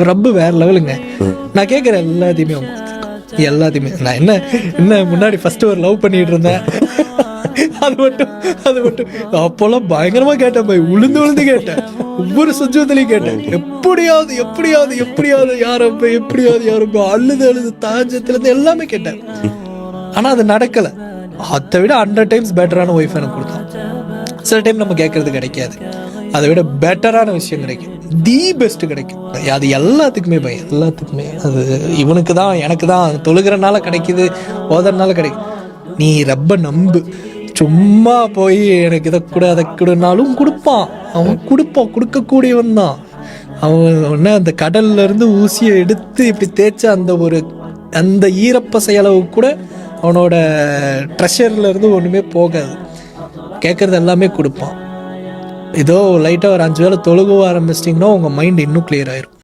ரப்பு வேற லெவலுங்க. நான் கேட்குற எல்லாத்தையுமே அவங்க எல்லாத்தையுமே. நான் என்ன முன்னாடி ஃபர்ஸ்ட் ஒரு லவ் பண்ணிட்டு இருந்தேன், அது மட்டும் அப்போல்லாம் பயங்கரமா கேட்டேன் போய், உளுந்து கேட்டேன், ஒவ்வொரு சுஜத்துலையும் கேட்டேன், எப்படியாவது யாரப்ப எப்படியாவது அழுது தாஞ்சத்துல இருந்து எல்லாமே கேட்டேன். ஆனா அது நடக்கல. அதை விட 100 times பெட்டரான ஒய்ஃப் எனக்கு கொடுத்தான். சில டைம் நம்ம கேட்கறது கிடைக்காது, அதை விட பெட்டரான விஷயம் கிடைக்கும், தி பெஸ்ட் கிடைக்கும். அது எல்லாத்துக்குமே எல்லாத்துக்குமே அது இவனுக்கு தான் எனக்கு தான் தொழுகிறனால கிடைக்குது, ஓதறனால கிடைக்கும். நீ ரப்ப நம்பு. சும்மா போய் எனக்கு இதை கூட அதை கூடனாலும் கொடுப்பான். அவன் கொடுக்கக்கூடியவன் தான் அவன். ஒன்று அந்த கடல்ல இருந்து ஊசியை எடுத்து இப்படி தேய்ச்ச அந்த ஈரப்பசை அளவு கூட அவனோட ட்ரெஷர்ல இருந்து ஒன்றுமே போகாது. கேட்கறது எல்லாமே கொடுப்பான். ஏதோ லைட்டாக ஒரு 5 வேளை தொழுக ஆரம்பிச்சிட்டிங்கன்னா உங்கள் மைண்ட் இன்னும் கிளியர் ஆயிரும்.